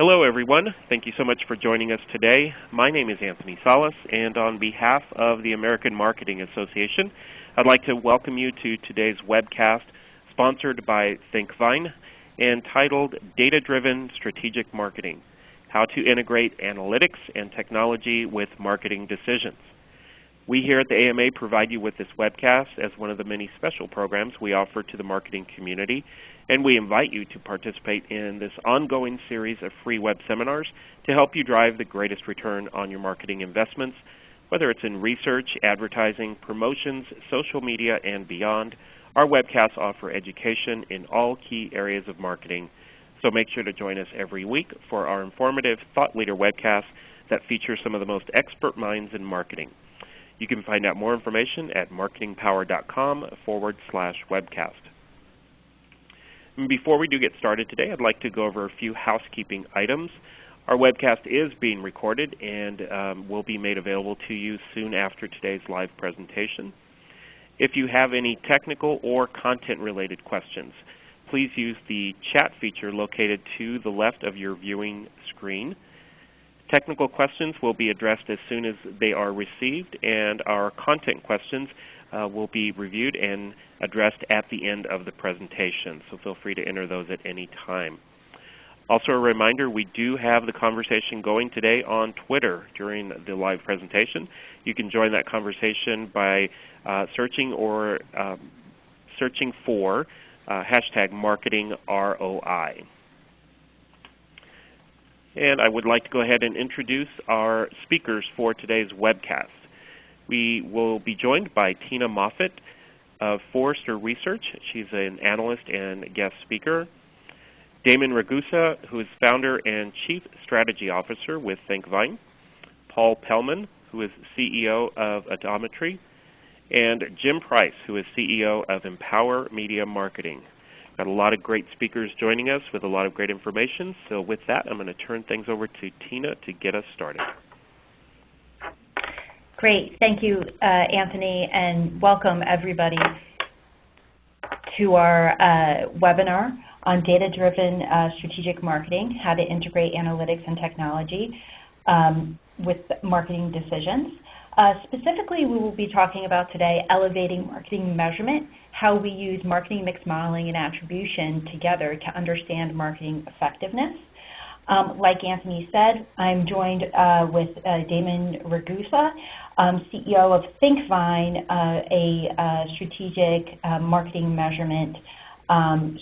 Hello everyone. Thank you so much for joining us today. My name is Anthony Salas, and on behalf of the American Marketing Association, I'd like to welcome you to today's webcast sponsored by ThinkVine, entitled Data-Driven Strategic Marketing: How to Integrate Analytics and Technology with Marketing Decisions. We here at the AMA provide you with this webcast as one of the many special programs we offer to the marketing community, and we invite you to participate in this ongoing series of free web seminars to help you drive the greatest return on your marketing investments, whether it's in research, advertising, promotions, social media, and beyond. Our webcasts offer education in all key areas of marketing, so make sure to join us every week for our informative thought leader webcasts that feature some of the most expert minds in marketing. You can find out more information at marketingpower.com/webcast. Before we do get started today, I'd like to go over a few housekeeping items. Our webcast is being recorded and will be made available to you soon after today's live presentation. If you have any technical or content-related questions, please use the chat feature located to the left of your viewing screen. Technical questions will be addressed as soon as they are received, and our content questions will be reviewed and addressed at the end of the presentation, so feel free to enter those at any time. Also a reminder, we do have the conversation going today on Twitter during the live presentation. You can join that conversation by searching for hashtag #MarketingROI. And I would like to go ahead and introduce our speakers for today's webcast. We will be joined by Tina Moffitt of Forrester Research. She's an analyst and guest speaker. Damon Ragusa, who is founder and chief strategy officer with ThinkVine. Paul Pellman, who is CEO of Odometry. And Jim Price, who is CEO of Empower Media Marketing. Got a lot of great speakers joining us with a lot of great information. So with that, I'm going to turn things over to Tina to get us started. Great. Thank you, Anthony, and welcome everybody to our webinar on data-driven strategic marketing, how to integrate analytics and technology with marketing decisions. Specifically, we will be talking about today elevating marketing measurement, how we use marketing mix modeling and attribution together to understand marketing effectiveness. Like Anthony said, I'm joined with Damon Ragusa, CEO of ThinkVine, a strategic marketing measurement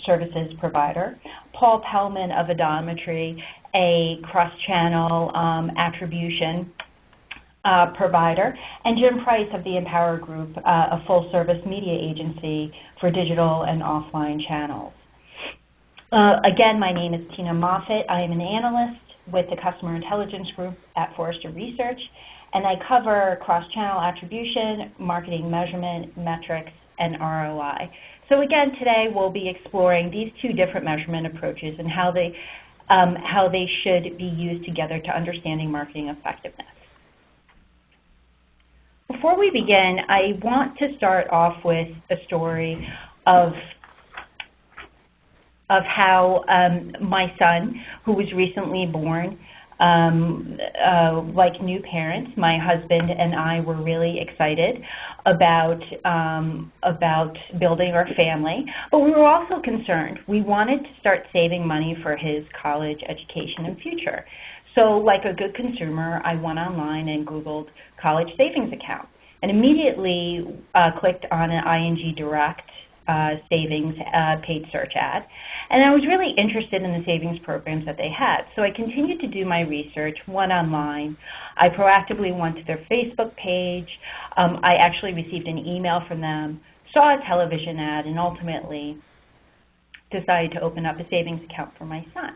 services provider. Paul Pellman of Odometry, a cross-channel attribution provider, and Jim Price of the Empower Group, a full-service media agency for digital and offline channels. Again, my name is Tina Moffitt. I am an analyst with the Customer Intelligence Group at Forrester Research, and I cover cross-channel attribution, marketing measurement, metrics, and ROI. So again, today we'll be exploring these two different measurement approaches and how they should be used together to understanding marketing effectiveness. Before we begin, I want to start off with a story of how my son, who was recently born, like new parents, my husband and I were really excited about building our family, but we were also concerned. We wanted to start saving money for his college education and future. So like a good consumer, I went online and Googled college savings account and immediately clicked on an ING Direct savings paid search ad. And I was really interested in the savings programs that they had. So I continued to do my research, went online. I proactively went to their Facebook page. I actually received an email from them, saw a television ad, and ultimately decided to open up a savings account for my son.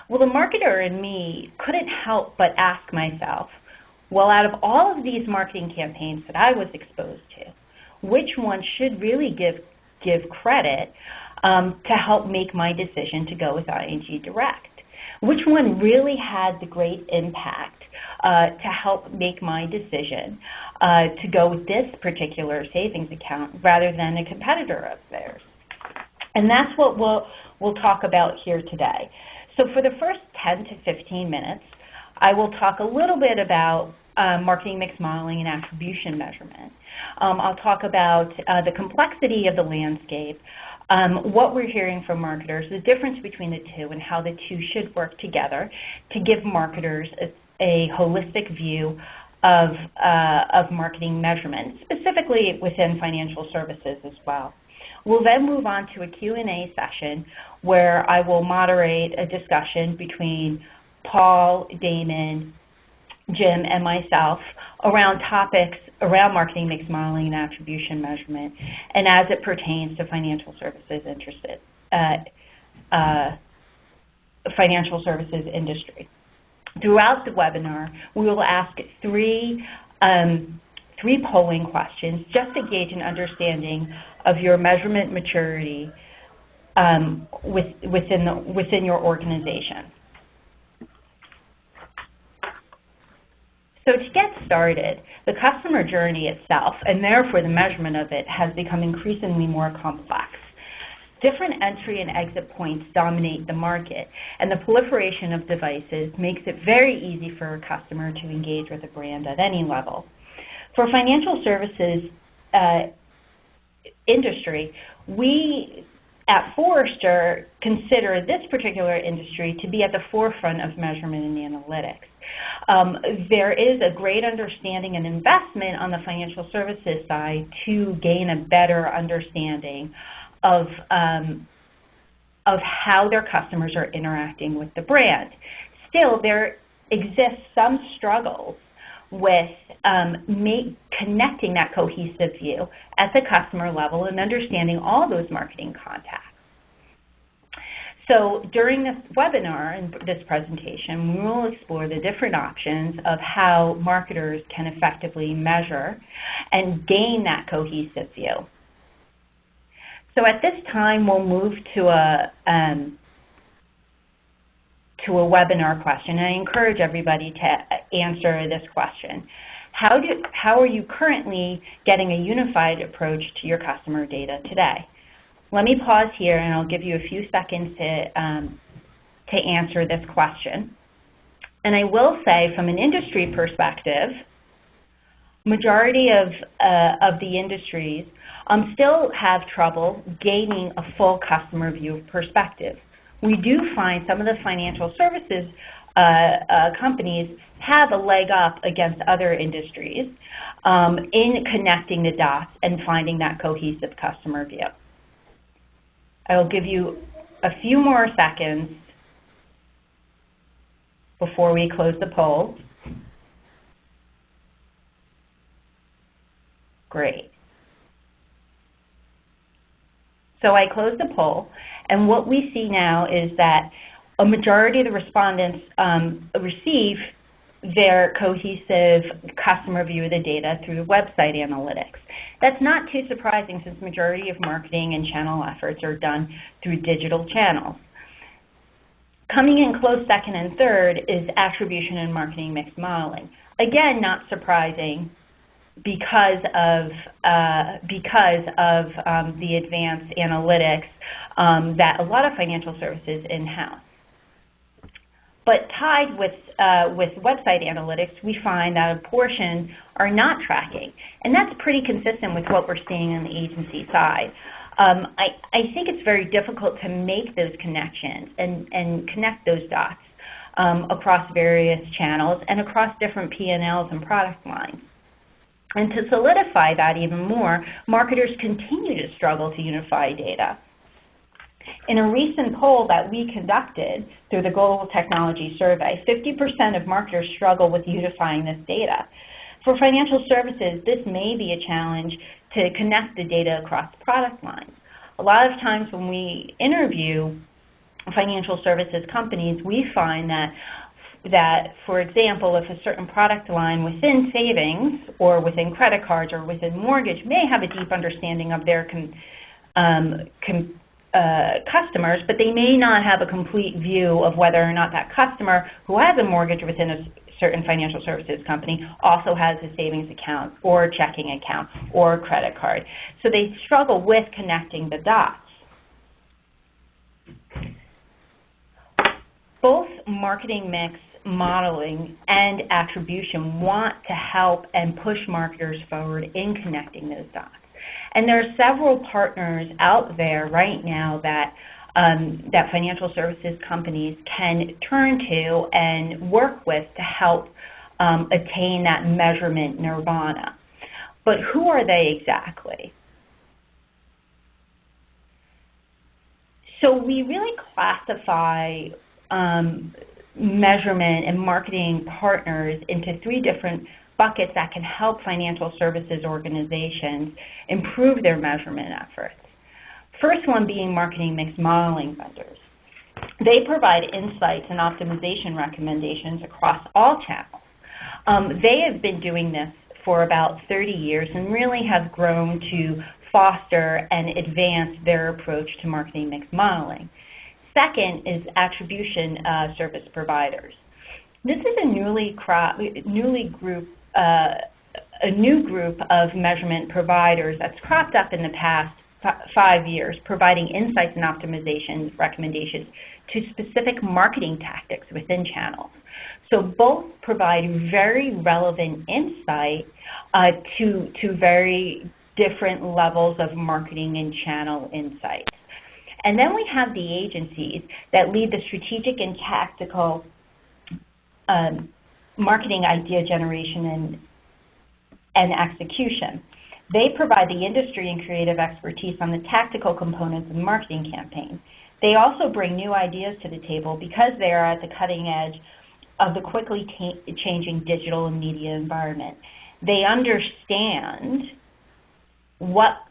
Well, the marketer in me couldn't help but ask myself, well, out of all of these marketing campaigns that I was exposed to, which one should really give credit to help make my decision to go with ING Direct? Which one really had the great impact to help make my decision to go with this particular savings account rather than a competitor of theirs? And that's what we'll talk about here today. So for the first 10 to 15 minutes, I will talk a little bit about marketing mix modeling and attribution measurement. I'll talk about the complexity of the landscape, what we're hearing from marketers, the difference between the two, and how the two should work together to give marketers a holistic view of marketing measurement, specifically within financial services as well. We'll then move on to a Q&A session where I will moderate a discussion between Paul, Damon, Jim, and myself around topics around marketing mix modeling and attribution measurement, and as it pertains to financial services industry. Throughout the webinar, we will ask three polling questions just to gauge an understanding of your measurement maturity within your organization. So to get started, the customer journey itself, and therefore the measurement of it, has become increasingly more complex. Different entry and exit points dominate the market, and the proliferation of devices makes it very easy for a customer to engage with a brand at any level. For financial services industry, we at Forrester consider this particular industry to be at the forefront of measurement and analytics. There is a great understanding and investment on the financial services side to gain a better understanding of how their customers are interacting with the brand. Still, there exists some struggles with connecting that cohesive view at the customer level and understanding all those marketing contacts. So during this webinar and this presentation, we will explore the different options of how marketers can effectively measure and gain that cohesive view. So at this time, we'll move to a webinar question. I encourage everybody to answer this question. How are you currently getting a unified approach to your customer data today? Let me pause here, and I'll give you a few seconds to answer this question. And I will say, from an industry perspective, majority of the industries still have trouble gaining a full customer view perspective. We do find some of the financial services companies have a leg up against other industries in connecting the dots and finding that cohesive customer view. I will give you a few more seconds before we close the poll. Great. So I closed the poll, and what we see now is that a majority of the respondents receive their cohesive customer view of the data through website analytics. That's not too surprising, since the majority of marketing and channel efforts are done through digital channels. Coming in close second and third is attribution and marketing mix modeling. Again, not surprising because of the advanced analytics that a lot of financial services in-house. But tied with website analytics, we find that a portion are not tracking, and that's pretty consistent with what we're seeing on the agency side. I think it's very difficult to make those connections and connect those dots across various channels and across different P&Ls and product lines. And to solidify that even more, marketers continue to struggle to unify data. In a recent poll that we conducted through the Global Technology Survey, 50% of marketers struggle with unifying this data. For financial services, this may be a challenge to connect the data across product lines. A lot of times when we interview financial services companies, we find that, for example, if a certain product line within savings or within credit cards or within mortgage may have a deep understanding of their customers, but they may not have a complete view of whether or not that customer who has a mortgage within a certain financial services company also has a savings account or checking account or credit card. So they struggle with connecting the dots. marketing mix modeling and attribution want to help and push marketers forward in connecting those dots. And there are several partners out there right now that that financial services companies can turn to and work with to help attain that measurement nirvana. But who are they exactly? So we really classify measurement and marketing partners into 3 different buckets that can help financial services organizations improve their measurement efforts. First one being marketing mix modeling vendors. They provide insights and optimization recommendations across all channels. They have been doing this for about 30 years and really have grown to foster and advance their approach to marketing mix modeling. Second is attribution service providers. This is a new group of measurement providers that's cropped up in the past 5 years, providing insights and optimization recommendations to specific marketing tactics within channels. So both provide very relevant insight to very different levels of marketing and channel insights. And then we have the agencies that lead the strategic and tactical marketing idea generation and execution. They provide the industry and creative expertise on the tactical components of the marketing campaign. They also bring new ideas to the table because they are at the cutting edge of the quickly changing digital and media environment. They understand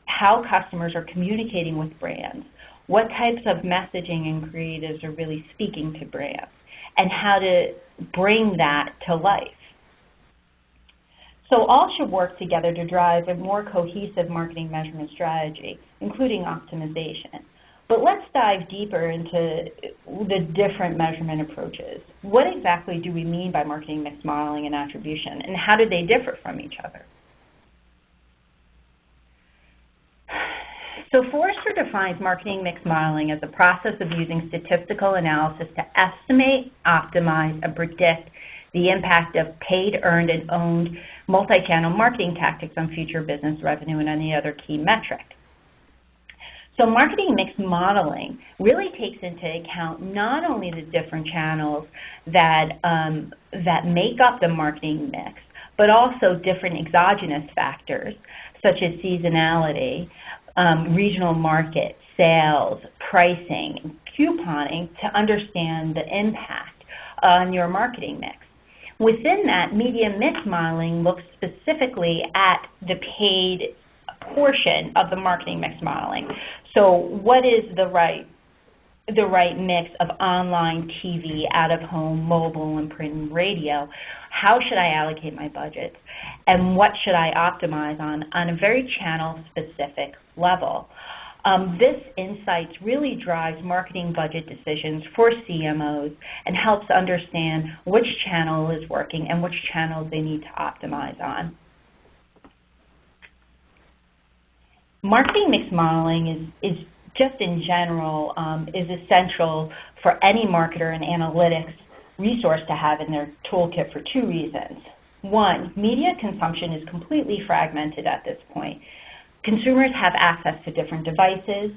how customers are communicating with brands, what types of messaging and creatives are really speaking to brands, and how to bring that to life. So all should work together to drive a more cohesive marketing measurement strategy, including optimization. But let's dive deeper into the different measurement approaches. What exactly do we mean by marketing mix modeling and attribution, and how do they differ from each other? So Forrester defines marketing mix modeling as a process of using statistical analysis to estimate, optimize, and predict the impact of paid, earned, and owned multi-channel marketing tactics on future business revenue and any other key metric. So marketing mix modeling really takes into account not only the different channels that make up the marketing mix, but also different exogenous factors such as seasonality, regional market, sales, pricing, couponing to understand the impact on your marketing mix. Within that, media mix modeling looks specifically at the paid portion of the marketing mix modeling. So what is the right mix of online, TV, out-of-home, mobile, and print and radio? How should I allocate my budgets? And what should I optimize on a very channel-specific level? This insights really drives marketing budget decisions for CMOs and helps understand which channel is working and which channels they need to optimize on. Marketing mix modeling is just in general is essential for any marketer and analytics resource to have in their toolkit for 2 reasons. One, media consumption is completely fragmented at this point. Consumers have access to different devices.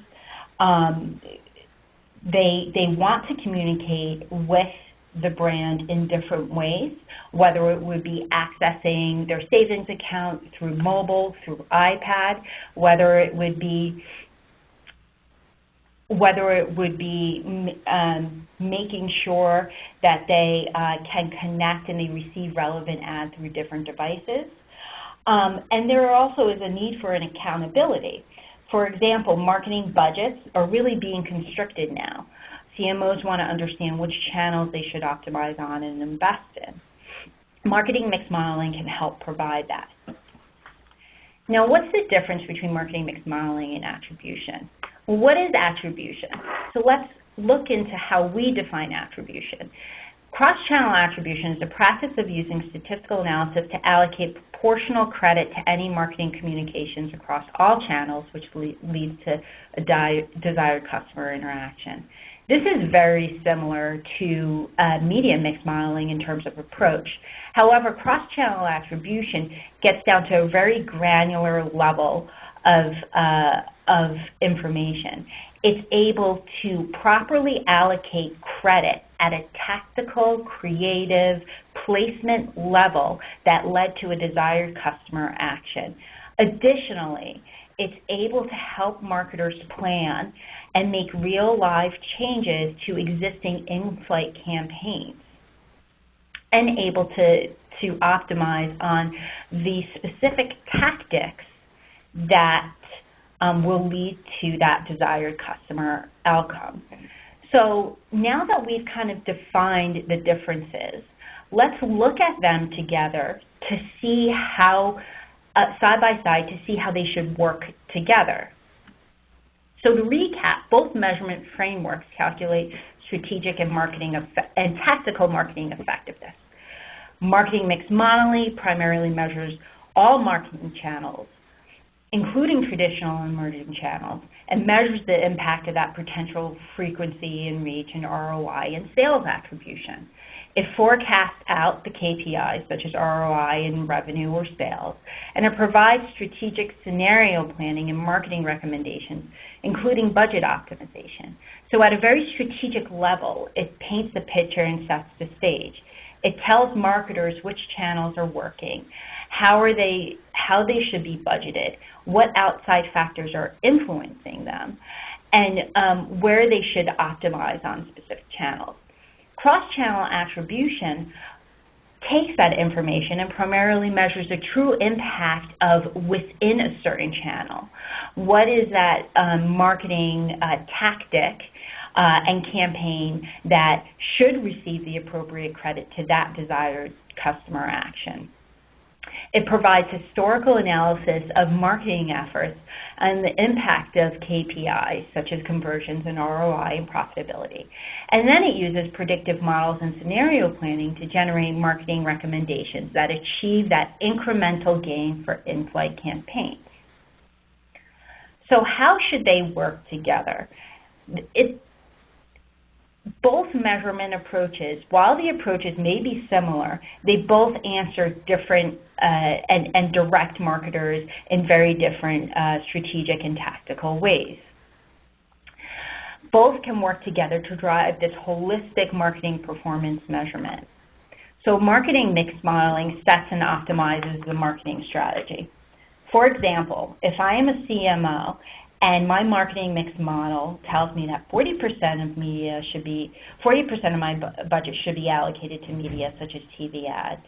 They want to communicate with the brand in different ways, whether it would be accessing their savings account through mobile, through iPad, whether it would be making sure that they can connect and they receive relevant ads through different devices. And there also is a need for an accountability. For example, marketing budgets are really being constricted now. CMOs want to understand which channels they should optimize on and invest in. Marketing mix modeling can help provide that. Now, what's the difference between marketing mix modeling and attribution? Well, what is attribution? So let's look into how we define attribution. Cross-channel attribution is the practice of using statistical analysis to allocate proportional credit to any marketing communications across all channels, which leads to a desired customer interaction. This is very similar to media mix modeling in terms of approach. However, cross-channel attribution gets down to a very granular level of information. It's able to properly allocate credit at a tactical, creative, placement level that led to a desired customer action. Additionally, it's able to help marketers plan and make real live changes to existing in-flight campaigns, and able to optimize on the specific tactics that will lead to that desired customer outcome. So now that we've kind of defined the differences, let's look at them together to see how, side by side, to see how they should work together. So to recap, both measurement frameworks calculate strategic and tactical marketing effectiveness. Marketing mix modeling primarily measures all marketing channels, including traditional and emerging channels, and measures the impact of that potential frequency and reach and ROI and sales attribution. It forecasts out the KPIs such as ROI and revenue or sales, and it provides strategic scenario planning and marketing recommendations, including budget optimization. So at a very strategic level, it paints the picture and sets the stage. It tells marketers which channels are working, how they should be budgeted, what outside factors are influencing them, and where they should optimize on specific channels. Cross-channel attribution takes that information and primarily measures the true impact of within a certain channel. What is that marketing tactic and campaign that should receive the appropriate credit to that desired customer action? It provides historical analysis of marketing efforts and the impact of KPIs, such as conversions and ROI and profitability. And then it uses predictive models and scenario planning to generate marketing recommendations that achieve that incremental gain for in-flight campaigns. So how should they work together? Both measurement approaches, while the approaches may be similar, they both answer different and direct marketers in very different strategic and tactical ways. Both can work together to drive this holistic marketing performance measurement. So marketing mix modeling sets and optimizes the marketing strategy. For example, if I am a CMO and my marketing mix model tells me that 40% of my budget should be allocated to media such as TV ads,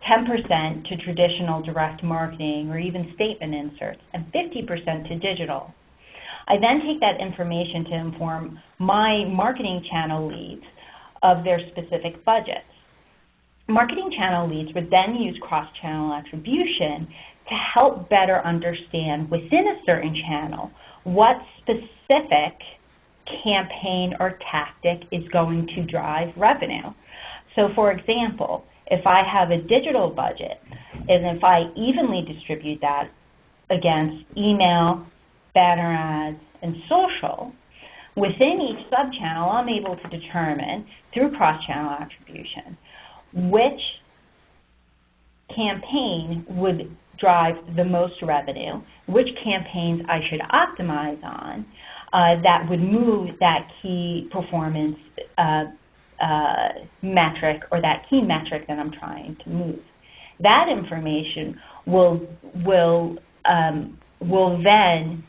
10% to traditional direct marketing or even statement inserts, and 50% to digital. I then take that information to inform my marketing channel leads of their specific budgets. Marketing channel leads would then use cross-channel attribution to help better understand within a certain channel what specific campaign or tactic is going to drive revenue. So for example, if I have a digital budget and if I evenly distribute that against email, banner ads, and social, within each sub-channel I'm able to determine through cross-channel attribution which campaign would drive the most revenue, which campaigns I should optimize on that would move that key performance metric or that key metric that I'm trying to move. That information will then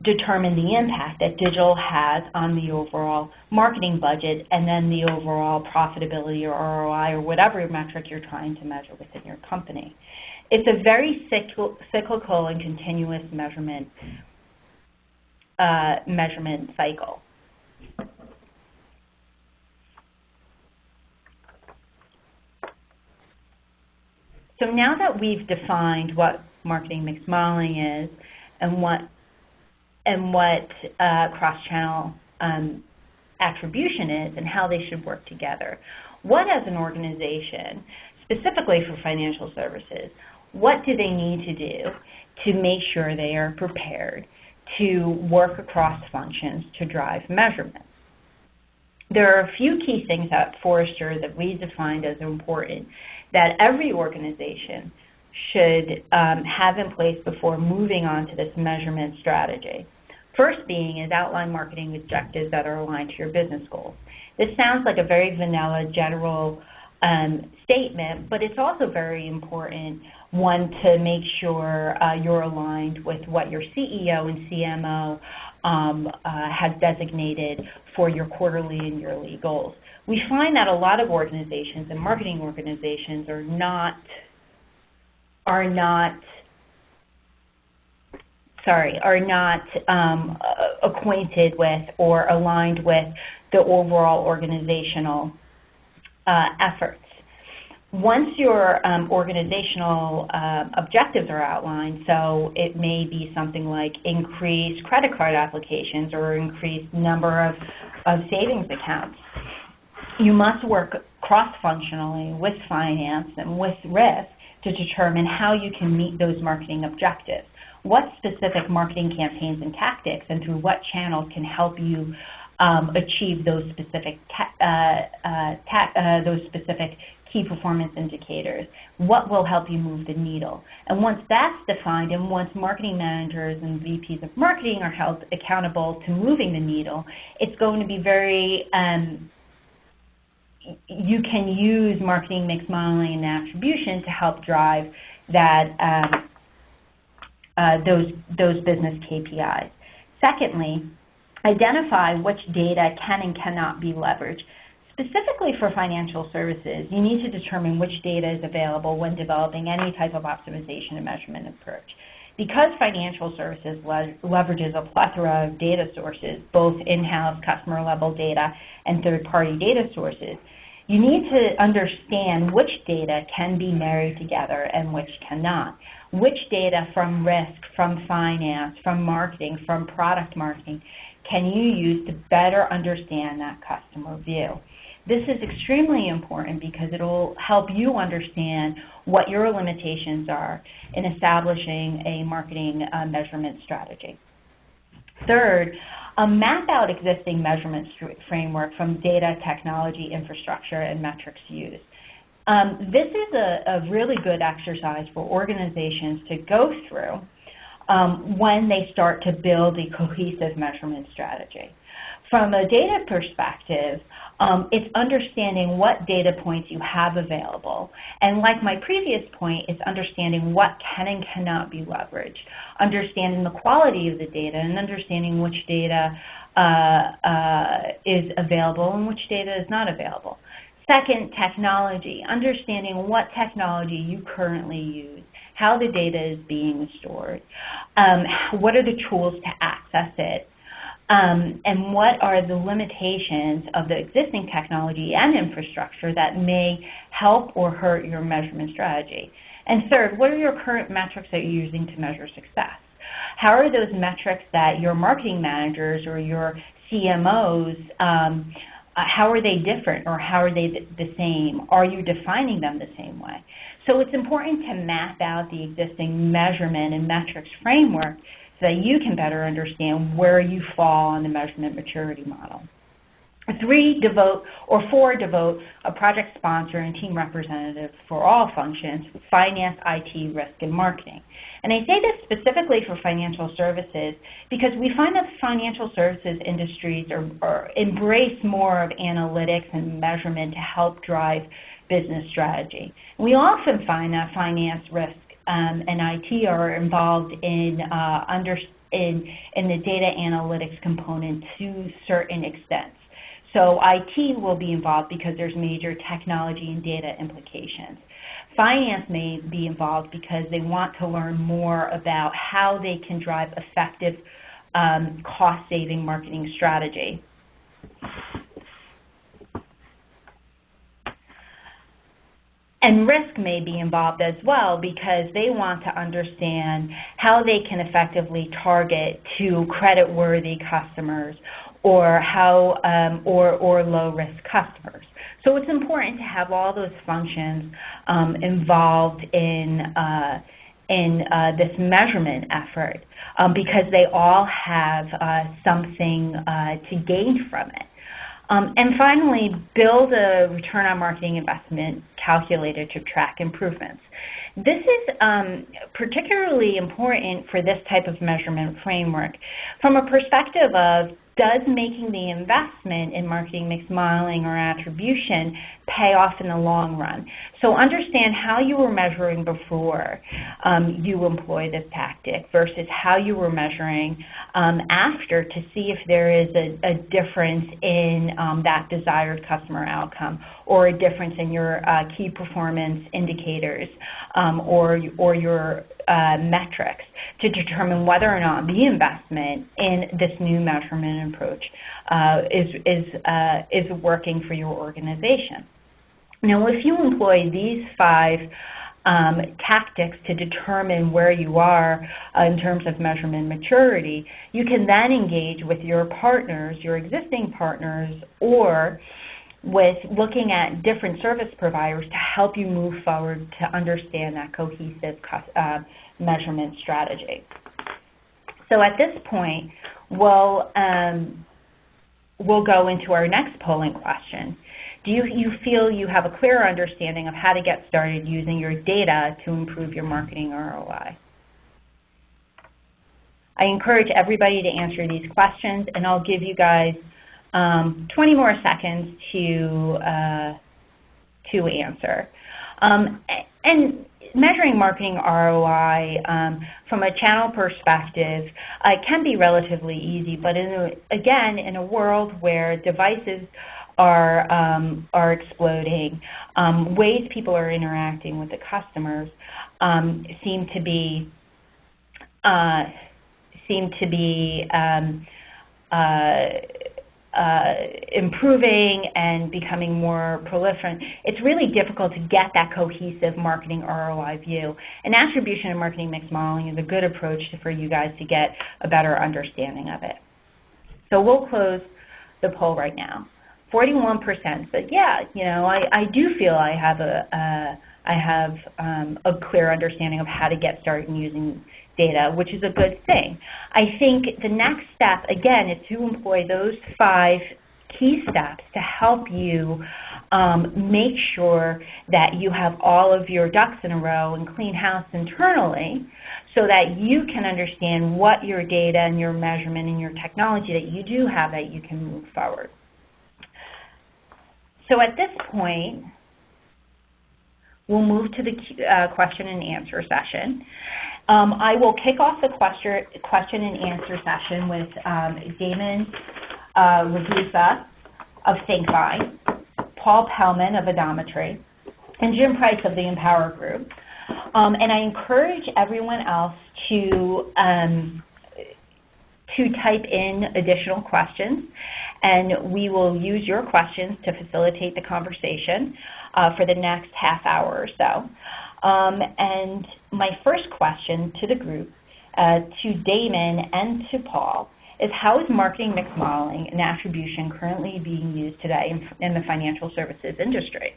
determine the impact that digital has on the overall marketing budget and then the overall profitability or ROI or whatever metric you're trying to measure within your company. It's a very cyclical and continuous measurement cycle. So now that we've defined what marketing mix modeling is and what cross-channel attribution is and how they should work together, what as an organization, specifically for financial services, what do they need to do to make sure they are prepared to work across functions to drive measurement? there are a few key things at Forrester that we defined as important that every organization should have in place before moving on to this measurement strategy. First being is outline marketing objectives that are aligned to your business goals. This sounds like a very vanilla general statement, but it's also very important, one, to make sure you're aligned with what your CEO and CMO has designated for your quarterly and yearly goals. We find that a lot of organizations and marketing organizations are not acquainted with or aligned with the overall organizational efforts. Once your organizational objectives are outlined, so it may be something like increased credit card applications or increased number of savings accounts, you must work cross-functionally with finance and with risk to determine how you can meet those marketing objectives. What specific marketing campaigns and tactics and through what channels can help you achieve those specific key performance indicators? What will help you move the needle? And once that's defined, and once marketing managers and VPs of marketing are held accountable to moving the needle, it's going to be very, you can use marketing mix modeling and attribution to help drive that those business KPIs. Secondly, identify which data can and cannot be leveraged. Specifically for financial services, you need to determine which data is available when developing any type of optimization and measurement approach. Because financial services leverages a plethora of data sources, both in-house customer-level data and third-party data sources, you need to understand which data can be married together and which cannot. Which data from risk, from finance, from marketing, from product marketing can you use to better understand that customer view? This is extremely important because it will help you understand what your limitations are in establishing a marketing measurement strategy. Third, map out existing measurement framework from data, technology, infrastructure, and metrics used. This is a really good exercise for organizations to go through when they start to build a cohesive measurement strategy. From a data perspective, it's understanding what data points you have available. And like my previous point, it's understanding what can and cannot be leveraged, understanding the quality of the data, and understanding which data is available and which data is not available. Second, technology, understanding what technology you currently use, how the data is being stored, what are the tools to access it, and what are the limitations of the existing technology and infrastructure that may help or hurt your measurement strategy. And third, what are your current metrics that you're using to measure success? How are those metrics that your marketing managers or your CMOs, how are they different or how are they the same? Are you defining them the same way? So it's important to map out the existing measurement and metrics framework so that you can better understand where you fall on the measurement maturity model. 4, devote a project sponsor and team representative for all functions, finance, IT, risk, and marketing. And I say this specifically for financial services because we find that financial services industries embrace more of analytics and measurement to help drive business strategy. We often find that finance, risk, and IT are involved in the data analytics component to certain extents. So IT will be involved because there's major technology and data implications. Finance may be involved because they want to learn more about how they can drive effective cost-saving marketing strategy. And risk may be involved as well because they want to understand how they can effectively target to credit-worthy customers or or low-risk customers. So it's important to have all those functions involved in this measurement effort because they all have something to gain from it. And finally, build a return on marketing investment calculator to track improvements. This is particularly important for this type of measurement framework from a perspective of, does making the investment in marketing mix modeling or attribution pay off in the long run? So understand how you were measuring before you employ this tactic versus how you were measuring after, to see if there is a difference in that desired customer outcome, or a difference in your key performance indicators or your metrics, to determine whether or not the investment in this new measurement approach is working for your organization. Now, if you employ these 5 tactics to determine where you are in terms of measurement maturity, you can then engage with your partners, your existing partners, or with looking at different service providers to help you move forward to understand that cohesive measurement strategy. So at this point, we'll go into our next polling question. Do you feel you have a clearer understanding of how to get started using your data to improve your marketing ROI? I encourage everybody to answer these questions, and I'll give you guys 20 more seconds to answer. And measuring marketing ROI from a channel perspective can be relatively easy, but again, in a world where devices are exploding, ways people are interacting with the customers seem to be improving and becoming more proliferant. It's really difficult to get that cohesive marketing ROI view. And attribution and marketing mix modeling is a good approach for you guys to get a better understanding of it. So we'll close the poll right now. 41% said, yeah, I do feel I have a clear understanding of how to get started in using data, which is a good thing. I think the next step, again, is to employ those 5 key steps to help you make sure that you have all of your ducks in a row and clean house internally, so that you can understand what your data and your measurement and your technology that you do have, that you can move forward. So at this point, we'll move to the question and answer session. I will kick off the question and answer session with Damon Ragusa of ThinkVine, Paul Pellman of Odometry, and Jim Price of the Empower Group. And I encourage everyone else to type in additional questions, and we will use your questions to facilitate the conversation for the next half hour or so. And my first question to the group, to Damon and to Paul, is how is marketing mix modeling and attribution currently being used today in the financial services industry?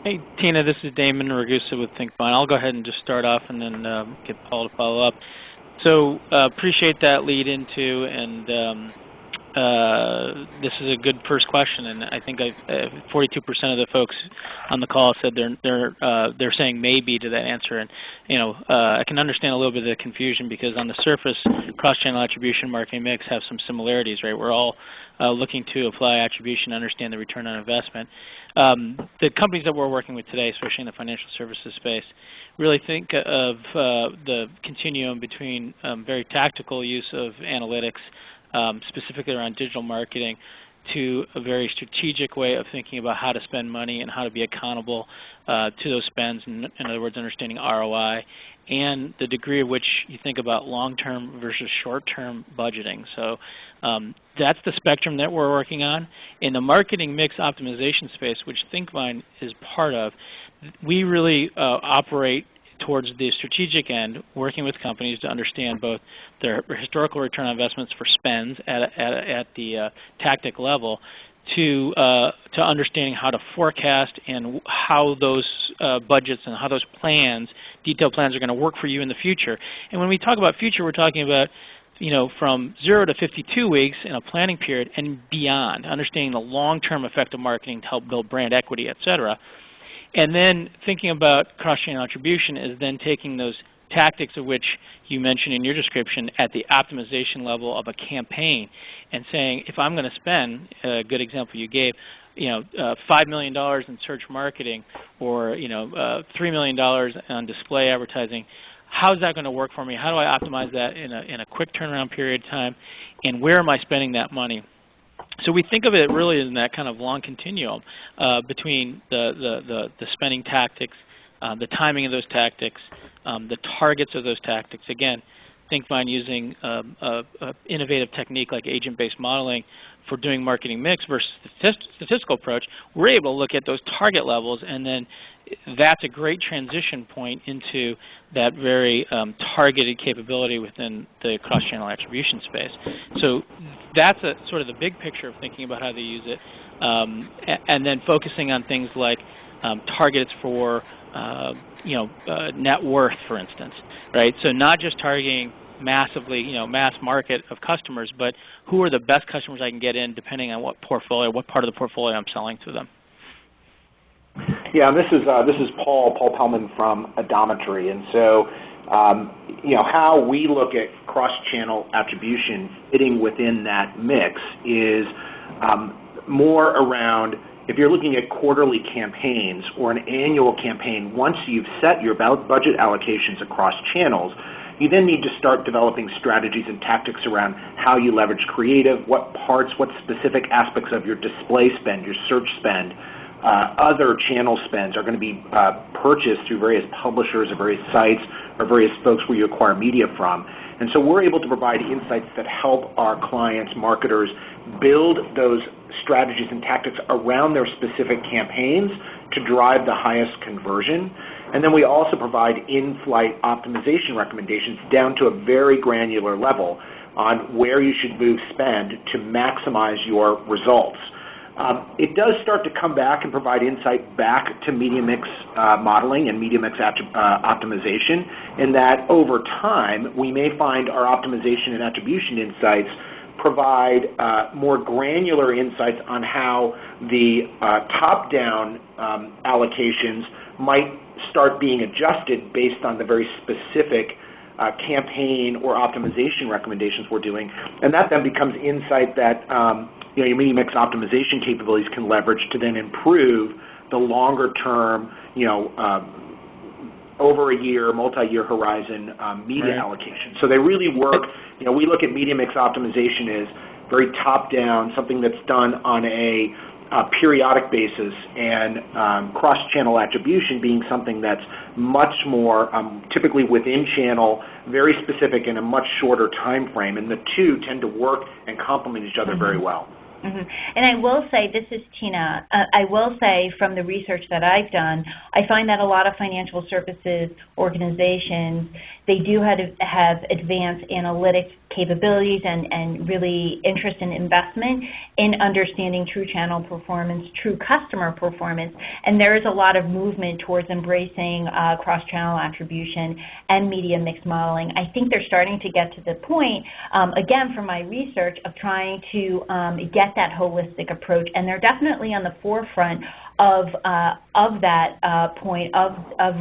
Hey, Tina, this is Damon Ragusa with ThinkVine. I'll go ahead and just start off and then get Paul to follow up. So appreciate that lead into, and this is a good first question, and I think 42% of the folks on the call said they're saying maybe to that answer, and I can understand a little bit of the confusion, because on the surface, cross-channel attribution, marketing mix have some similarities, right? We're all looking to apply attribution, understand the return on investment. The companies that we're working with today, especially in the financial services space, really think of the continuum between very tactical use of analytics, specifically around digital marketing, to a very strategic way of thinking about how to spend money and how to be accountable to those spends, in other words, understanding ROI, and the degree of which you think about long-term versus short-term budgeting. So that's the spectrum that we're working on. In the marketing mix optimization space, which ThinkVine is part of, we really operate towards the strategic end, working with companies to understand both their historical return on investments for spends at the tactic level, to understanding how to forecast and how those budgets and how those plans, detailed plans, are going to work for you in the future. And when we talk about future, we're talking about from 0 to 52 weeks in a planning period and beyond, understanding the long-term effect of marketing to help build brand equity, et cetera. And then thinking about cross-channel attribution is then taking those tactics of which you mentioned in your description at the optimization level of a campaign and saying, if I'm going to spend, a good example you gave, $5 million in search marketing or $3 million on display advertising, how is that going to work for me? How do I optimize that in a quick turnaround period of time, and where am I spending that money? So we think of it really in that kind of long continuum between the spending tactics, the timing of those tactics, the targets of those tactics. Again, think about using an innovative technique like agent-based modeling for doing marketing mix versus statistical approach. We're able to look at those target levels, and then that's a great transition point into that very targeted capability within the cross-channel attribution space. So that's sort of the big picture of thinking about how they use it, and then focusing on things like targets for net worth, for instance, right? So not just targeting massively, mass market of customers, but who are the best customers I can get in depending on what part of the portfolio I'm selling to them. Yeah, this is Paul Pellman from Odometry, and so how we look at cross-channel attribution fitting within that mix is more around, if you're looking at quarterly campaigns or an annual campaign, once you've set your budget allocations across channels, you then need to start developing strategies and tactics around how you leverage creative, what parts, what specific aspects of your display spend, your search spend, other channel spends are going to be purchased through various publishers or various sites or various folks where you acquire media from. And so we're able to provide insights that help our clients, marketers, build those strategies and tactics around their specific campaigns to drive the highest conversion. And then we also provide in-flight optimization recommendations down to a very granular level on where you should move spend to maximize your results. It does start to come back and provide insight back to media mix modeling and media mix optimization, in that over time we may find our optimization and attribution insights provide more granular insights on how the top-down allocations might start being adjusted based on the very specific campaign or optimization recommendations we're doing, and that then becomes insight that your media mix optimization capabilities can leverage to then improve the longer-term, over a year, multi-year horizon media allocation. So they really work. We look at media mix optimization as very top-down, something that's done on a periodic basis, and cross-channel attribution being something that's much more typically within channel, very specific in a much shorter time frame, and the two tend to work and complement each other very well. Mm-hmm. And I will say, this is Tina, I will say from the research that I've done, I find that a lot of financial services organizations, they do have advanced analytic capabilities and really interest in investment in understanding true channel performance, true customer performance, and there is a lot of movement towards embracing cross-channel attribution and media mix modeling. I think they're starting to get to the point, again from my research, of trying to get that holistic approach, and they're definitely on the forefront of that point of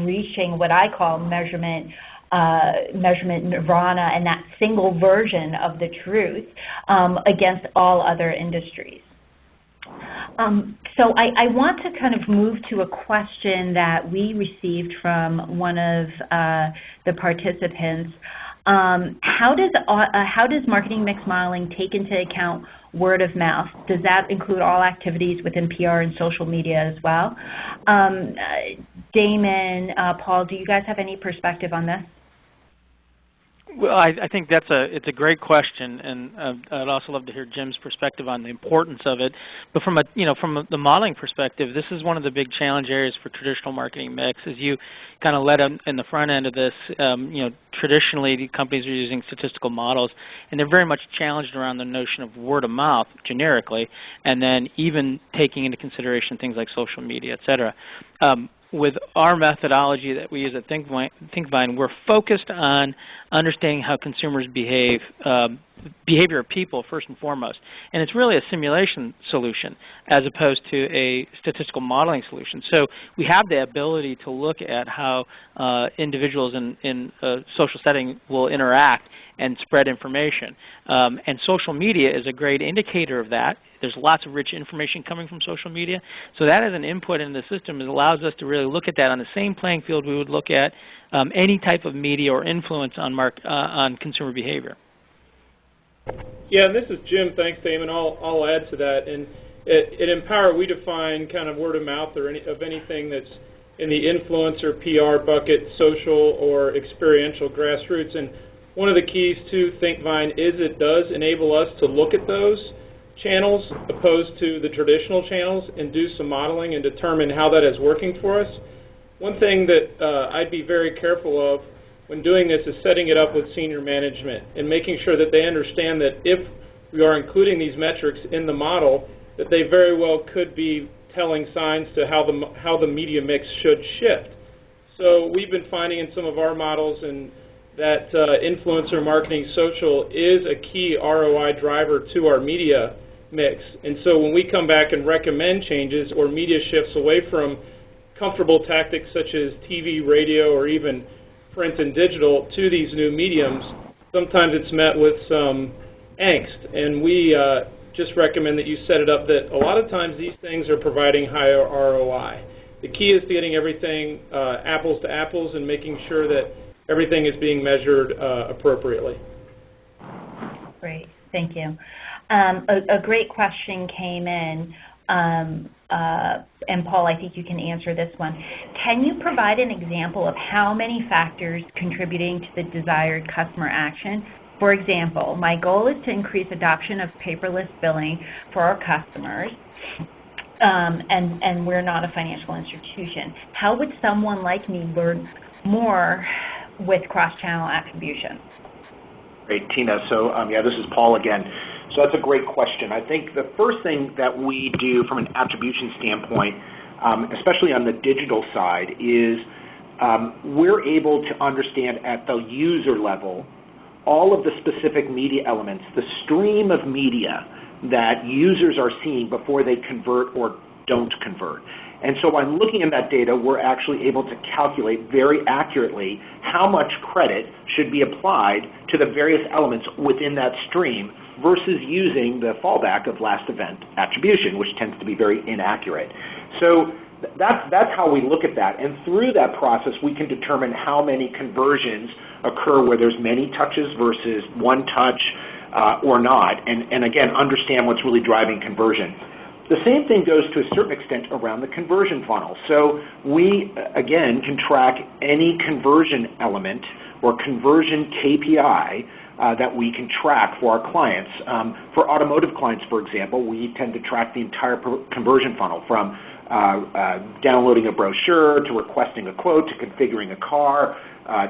reaching what I call measurement nirvana, and that single version of the truth against all other industries. So I want to kind of move to a question that we received from one of the participants. How does marketing mix modeling take into account word of mouth? Does that include all activities within PR and social media as well? Damon, Paul, do you guys have any perspective on this? Well, I think it's a great question, and I'd also love to hear Jim's perspective on the importance of it. But from the modeling perspective, this is one of the big challenge areas for traditional marketing mix. As you kind of led in the front end of this, traditionally the companies are using statistical models, and they're very much challenged around the notion of word of mouth generically, and then even taking into consideration things like social media, et cetera. with our methodology that we use at ThinkVine, we're focused on understanding how consumers behave, behavior of people first and foremost. And it's really a simulation solution as opposed to a statistical modeling solution. So we have the ability to look at how individuals in a social setting will interact and spread information. And social media is a great indicator of that. There's lots of rich information coming from social media. So that as an input in the system, it allows us to really look at that on the same playing field we would look at any type of media or influence on consumer behavior. Yeah, this is Jim. Thanks, Damon. I'll add to that. And at Empower, we define kind of word of mouth or of anything that's in the influencer, PR bucket, social, or experiential grassroots. And one of the keys to ThinkVine is it does enable us to look at those channels opposed to the traditional channels and do some modeling and determine how that is working for us. One thing that I'd be very careful of when doing this is setting it up with senior management and making sure that they understand that if we are including these metrics in the model, that they very well could be telling signs to how the media mix should shift. So we've been finding in some of our models and that influencer marketing social is a key ROI driver to our media mix. And so when we come back and recommend changes or media shifts away from comfortable tactics such as TV, radio, or even print and digital to these new mediums, sometimes it's met with some angst. And we just recommend that you set it up that a lot of times these things are providing higher ROI. The key is getting everything apples to apples and making sure that everything is being measured appropriately. Great, thank you. A great question came in, and Paul, I think you can answer this one. Can you provide an example of how many factors contributing to the desired customer action? For example, my goal is to increase adoption of paperless billing for our customers, and we're not a financial institution. How would someone like me learn more with cross-channel attribution? Great, Tina. So yeah, this is Paul again. So that's a great question. I think the first thing that we do from an attribution standpoint, especially on the digital side, is we're able to understand at the user level all of the specific media elements, the stream of media that users are seeing before they convert or don't convert. And so by looking at that data, we're actually able to calculate very accurately how much credit should be applied to the various elements within that stream versus using the fallback of last event attribution, which tends to be very inaccurate. So that's how we look at that. And through that process, we can determine how many conversions occur where there's many touches versus one touch or not, and again, understand what's really driving conversion. The same thing goes to a certain extent around the conversion funnel. So we, again, can track any conversion element or conversion KPI that we can track for our clients. For automotive clients, for example, we tend to track the entire conversion funnel from downloading a brochure to requesting a quote to configuring a car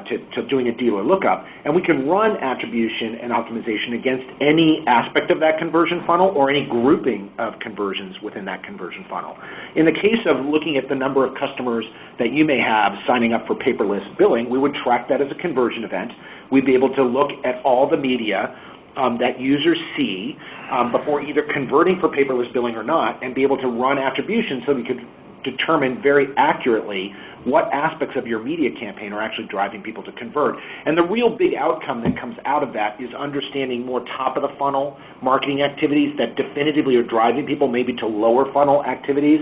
to doing a dealer lookup. And we can run attribution and optimization against any aspect of that conversion funnel or any grouping of conversions within that conversion funnel. In the case of looking at the number of customers that you may have signing up for paperless billing, we would track that as a conversion event. We'd be able to look at all the media that users see before either converting for paperless billing or not, and be able to run attribution so we could determine very accurately what aspects of your media campaign are actually driving people to convert. And the real big outcome that comes out of that is understanding more top-of-the-funnel marketing activities that definitively are driving people maybe to lower funnel activities.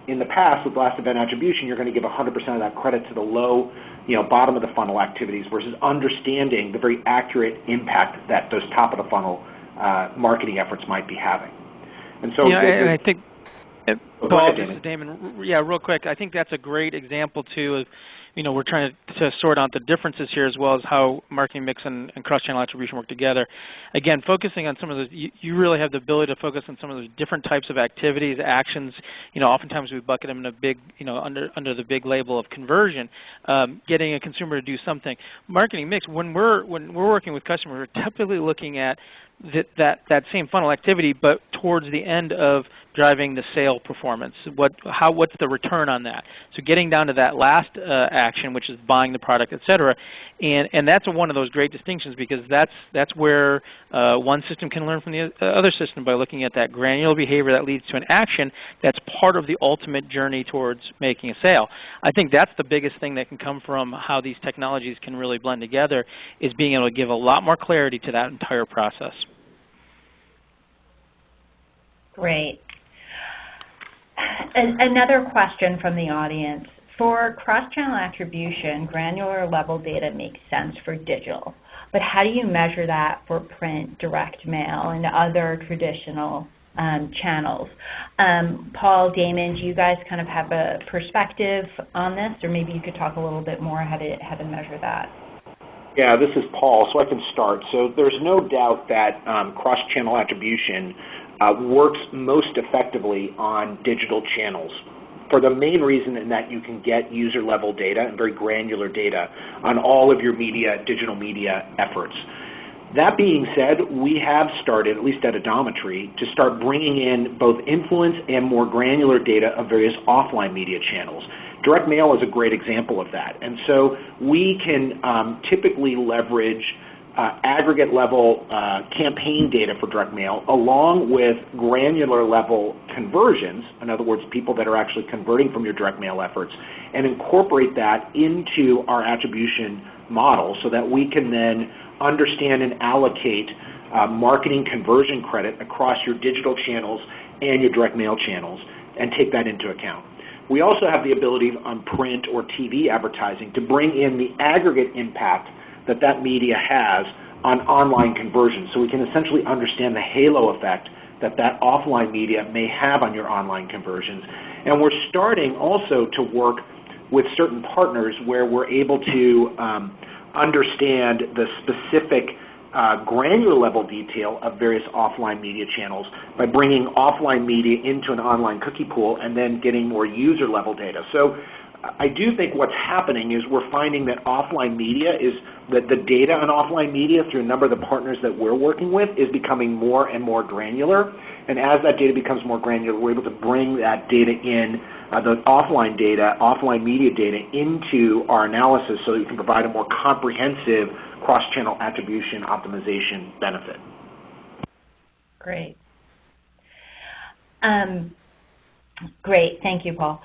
In the past, with last event attribution, you're going to give 100% of that credit to the low, bottom of the funnel activities versus understanding the very accurate impact that those top-of-the-funnel marketing efforts might be having. And so, and I think, Paul, this is Damon. Yeah, real quick. I think that's a great example too of, we're trying to sort out the differences here as well as how marketing mix and cross-channel attribution work together. Again, focusing on some of those, you really have the ability to focus on some of those different types of activities, actions. Oftentimes we bucket them in a big, under the big label of conversion, getting a consumer to do something. Marketing mix, when we're working with customers, we're typically looking at that same funnel activity, but towards the end of driving the sale performance. What's the return on that? So getting down to that last action, which is buying the product, et cetera, and that's one of those great distinctions, because that's where one system can learn from the other system by looking at that granular behavior that leads to an action that's part of the ultimate journey towards making a sale. I think that's the biggest thing that can come from how these technologies can really blend together, is being able to give a lot more clarity to that entire process. Great. Another question from the audience. For cross-channel attribution, granular level data makes sense for digital, but how do you measure that for print, direct mail, and other traditional channels? Paul, Damon, do you guys kind of have a perspective on this, or maybe you could talk a little bit more how to measure that? Yeah, this is Paul, so I can start. So there's no doubt that cross-channel attribution works most effectively on digital channels, for the main reason in that you can get user-level data and very granular data on all of your digital media efforts. That being said, we have started, at least at Adometry, to start bringing in both influence and more granular data of various offline media channels. Direct mail is a great example of that. And so we can typically leverage aggregate level campaign data for direct mail along with granular level conversions, in other words, people that are actually converting from your direct mail efforts, and incorporate that into our attribution model so that we can then understand and allocate marketing conversion credit across your digital channels and your direct mail channels and take that into account. We also have the ability on print or TV advertising to bring in the aggregate impact that media has on online conversions. So we can essentially understand the halo effect that offline media may have on your online conversions. And we're starting also to work with certain partners where we're able to understand the specific granular level detail of various offline media channels by bringing offline media into an online cookie pool and then getting more user level data. So I do think what's happening is we're finding that offline media that the data on offline media through a number of the partners that we're working with is becoming more and more granular. And as that data becomes more granular, we're able to bring that data in, the offline media data into our analysis so that we can provide a more comprehensive cross-channel attribution optimization benefit. Great. Great. Thank you, Paul.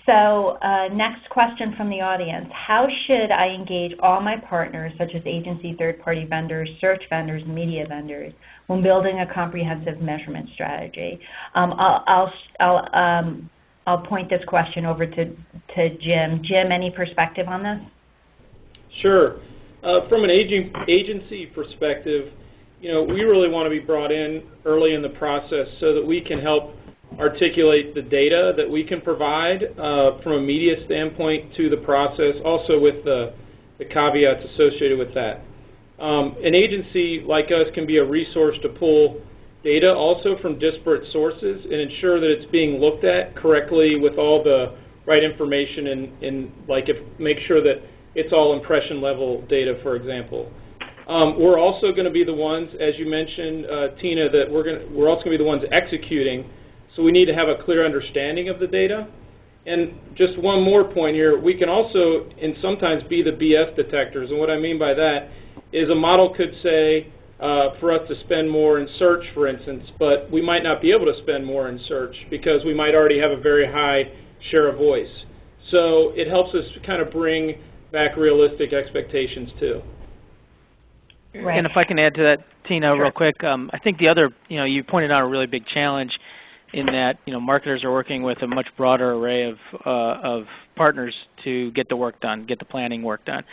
So next question from the audience. How should I engage all my partners, such as agency, third-party vendors, search vendors, and media vendors, when building a comprehensive measurement strategy? I'll point this question over to Jim. Jim, any perspective on this? Sure. From an agency perspective, we really want to be brought in early in the process so that we can help articulate the data that we can provide from a media standpoint to the process, also with the caveats associated with that. An agency like us can be a resource to pull data also from disparate sources and ensure that it's being looked at correctly with all the right information and make sure that it's all impression level data, for example. We're also going to be the ones, as you mentioned, Tina, that we're also going to be the ones executing. So we need to have a clear understanding of the data. And just one more point here, we can also sometimes be the BS detectors. And what I mean by that is a model could say for us to spend more in search, for instance, but we might not be able to spend more in search because we might already have a very high share of voice. So it helps us kind of bring back realistic expectations too. Right. And if I can add to that, Tina, Sure. real quick, I think the other, you pointed out a really big challenge in that, marketers are working with a much broader array of partners to get the work done, get the planning work done.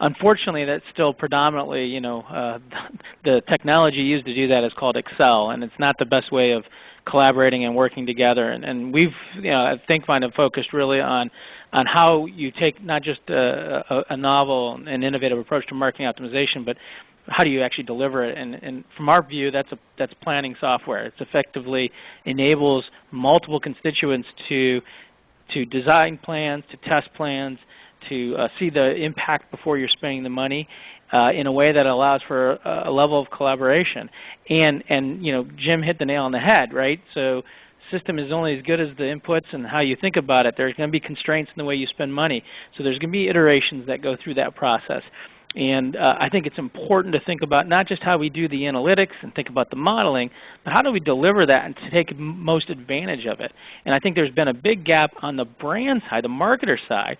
Unfortunately, that's still predominantly, the technology used to do that is called Excel, and it's not the best way of collaborating and working together. And we've, I think, have focused really on how you take not just a novel and innovative approach to marketing optimization, but how do you actually deliver it? And from our view, that's planning software. It effectively enables multiple constituents to design plans, to test plans, to see the impact before you're spending the money, in a way that allows for a level of collaboration. And Jim hit the nail on the head, right? So system is only as good as the inputs and how you think about it. There's going to be constraints in the way you spend money. So there's going to be iterations that go through that process. And I think it's important to think about not just how we do the analytics and think about the modeling, but how do we deliver that and to take most advantage of it. And I think there's been a big gap on the brand side, the marketer side.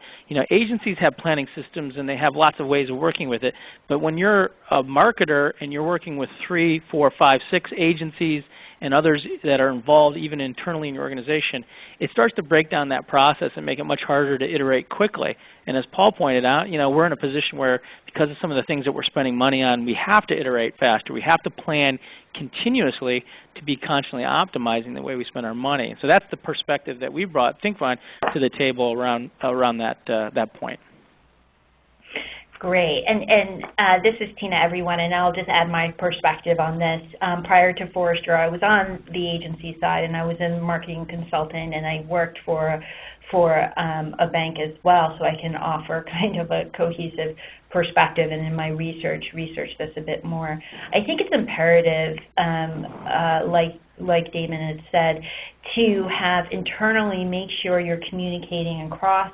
Agencies have planning systems and they have lots of ways of working with it. But when you're a marketer and you're working with 3, 4, 5, 6 agencies and others that are involved even internally in your organization, it starts to break down that process and make it much harder to iterate quickly. And as Paul pointed out, we're in a position where because of some of the things that we're spending money on, we have to iterate faster. We have to plan continuously to be constantly optimizing the way we spend our money. So that's the perspective that we brought ThinkFine to the table around that point. Great. And this is Tina, everyone, and I'll just add my perspective on this. Prior to Forrester, I was on the agency side, and I was a marketing consultant, and I worked for a bank as well, so I can offer kind of a cohesive perspective, and in my research this a bit more. I think it's imperative, like Damon had said, to have internally make sure you're communicating across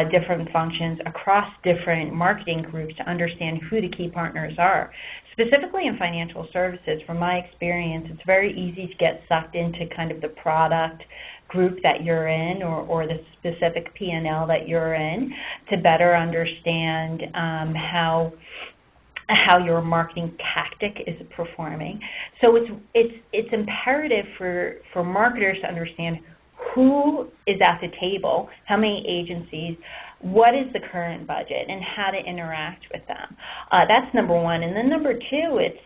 different functions, across different marketing groups to understand who the key partners are. Specifically in financial services, from my experience, it's very easy to get sucked into kind of the product group that you're in or the specific P&L that you're in to better understand how your marketing tactic is performing. So it's imperative for marketers to understand who is at the table, how many agencies, what is the current budget, and how to interact with them. That's number one. And then number two, it's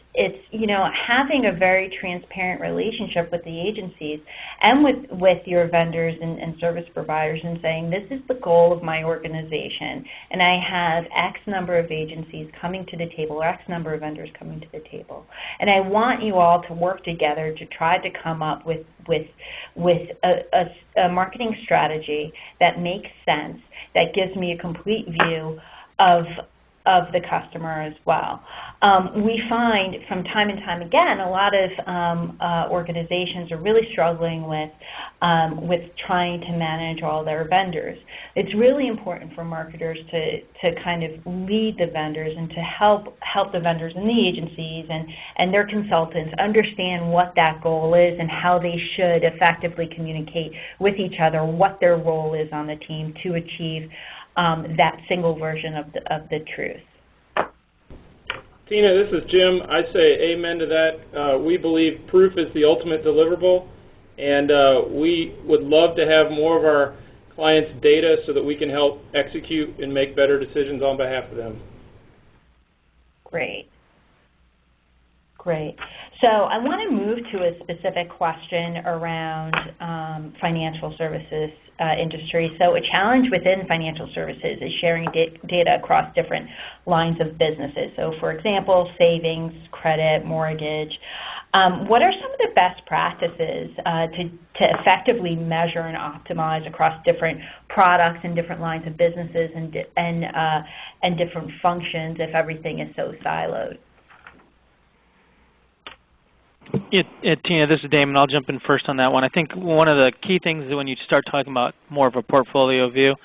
having a very transparent relationship with the agencies and with your vendors and service providers and saying, this is the goal of my organization, and I have X number of agencies coming to the table or X number of vendors coming to the table. And I want you all to work together to try to come up with a marketing strategy that makes sense, that gives me a complete view of the customer as well. We find from time and time again, a lot of organizations are really struggling with trying to manage all their vendors. It's really important for marketers to kind of lead the vendors and to help the vendors and the agencies and their consultants understand what that goal is and how they should effectively communicate with each other, what their role is on the team to achieve that single version of the truth. Tina, this is Jim. I say amen to that. We believe proof is the ultimate deliverable, and we would love to have more of our clients' data so that we can help execute and make better decisions on behalf of them. Great. So I want to move to a specific question around financial services industry. So a challenge within financial services is sharing data across different lines of businesses. So for example, savings, credit, mortgage. What are some of the best practices to effectively measure and optimize across different products and different lines of businesses and different functions if everything is so siloed? Tina, this is Damon. I'll jump in first on that one. I think one of the key things when you start talking about more of a portfolio view,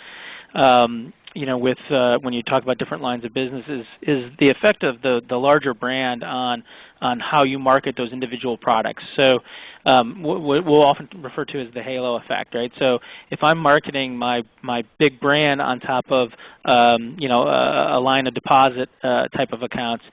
when you talk about different lines of businesses, is the effect of the larger brand on how you market those individual products. So we'll often refer to as the halo effect, right? So if I'm marketing my big brand on top of a line of deposit type of accounts,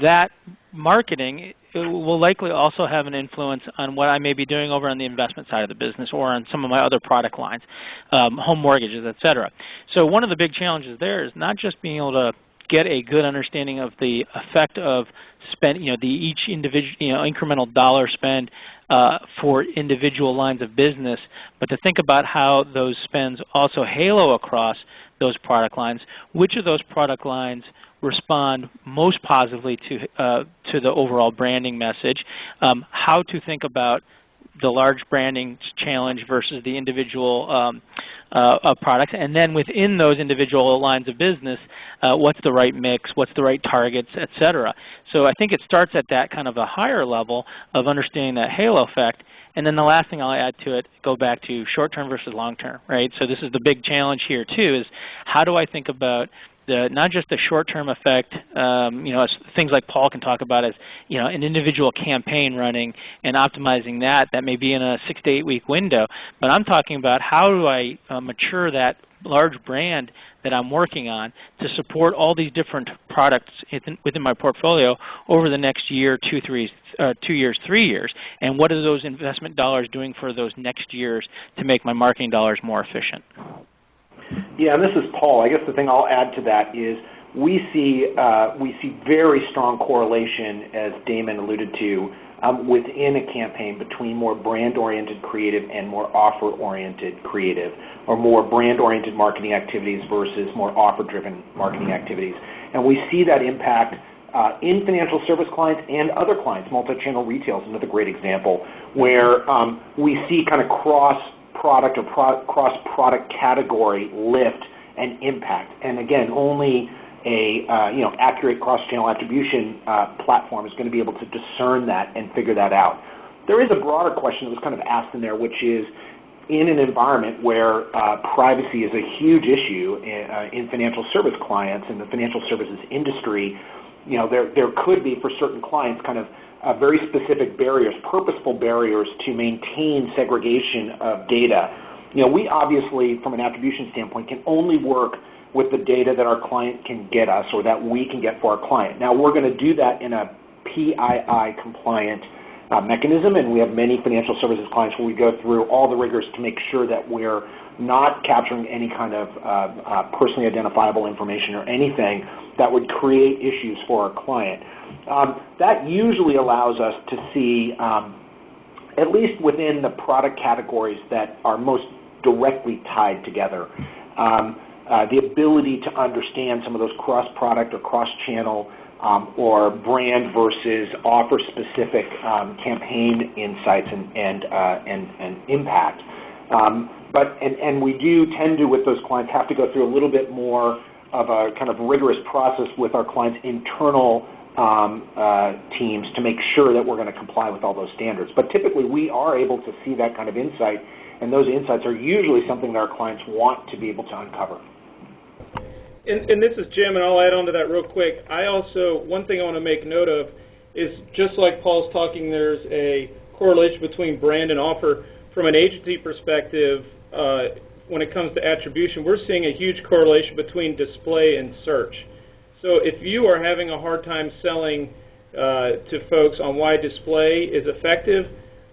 that marketing will likely also have an influence on what I may be doing over on the investment side of the business or on some of my other product lines, home mortgages, et cetera. So one of the big challenges there is not just being able to get a good understanding of the effect of each individual incremental dollar spend for individual lines of business, but to think about how those spends also halo across those product lines. Which of those product lines respond most positively to the overall branding message? How to think about the large branding challenge versus the individual products, and then within those individual lines of business, what's the right mix, what's the right targets, et cetera. So I think it starts at that kind of a higher level of understanding that halo effect. And then the last thing I'll add to it, go back to short-term versus long-term, right? So this is the big challenge here too, is how do I think about not just the short-term effect, as things like Paul can talk about as an individual campaign running and optimizing that may be in a 6 to 8 week window, but I'm talking about how do I mature that large brand that I'm working on to support all these different products within my portfolio over the next year, 2 years, 3 years, and what are those investment dollars doing for those next years to make my marketing dollars more efficient? Yeah, and this is Paul. I guess the thing I'll add to that is we see very strong correlation, as Damon alluded to, within a campaign between more brand-oriented creative and more offer-oriented creative, or more brand-oriented marketing activities versus more offer-driven marketing activities. And we see that impact in financial service clients and other clients. Multi-channel retail is another great example, where we see kind of cross-product or cross-product category lift and impact. And again, only a accurate cross-channel attribution platform is going to be able to discern that and figure that out. There is a broader question that was kind of asked in there, which is in an environment where privacy is a huge issue in financial service clients and the financial services industry, there could be for certain clients kind of very specific barriers, purposeful barriers to maintain segregation of data. We obviously, from an attribution standpoint, can only work with the data that our client can get us or that we can get for our client. Now, we're going to do that in a PII compliant mechanism, and we have many financial services clients where we go through all the rigors to make sure that we're not capturing any kind of personally identifiable information or anything that would create issues for our client. That usually allows us to see, at least within the product categories that are most directly tied together, the ability to understand some of those cross-product or cross-channel or brand versus offer-specific campaign insights and impact. And we do tend to, with those clients, have to go through a little bit more of a kind of rigorous process with our clients' internal teams to make sure that we're going to comply with all those standards. But typically, we are able to see that kind of insight, and those insights are usually something that our clients want to be able to uncover. And this is Jim, and I'll add on to that real quick. One thing I want to make note of is just like Paul's talking, there's a correlation between brand and offer. From an agency perspective, when it comes to attribution, we're seeing a huge correlation between display and search. So if you are having a hard time selling to folks on why display is effective,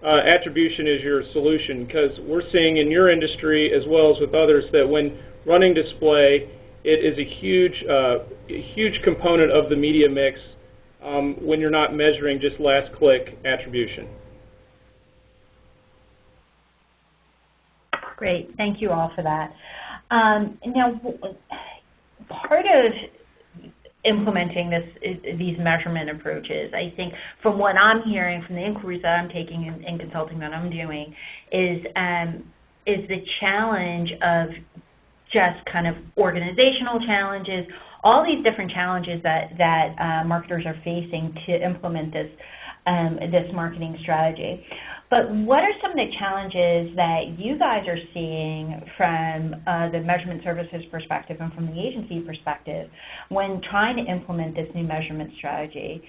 attribution is your solution, because we're seeing in your industry as well as with others that when running display, it is a huge component of the media mix when you're not measuring just last click attribution. Great, thank you all for that. Now, part of implementing these measurement approaches, I think from what I'm hearing, from the inquiries that I'm taking in consulting that I'm doing, is the challenge of just kind of organizational challenges, all these different challenges that marketers are facing to implement this marketing strategy. But what are some of the challenges that you guys are seeing from the measurement services perspective and from the agency perspective when trying to implement this new measurement strategy,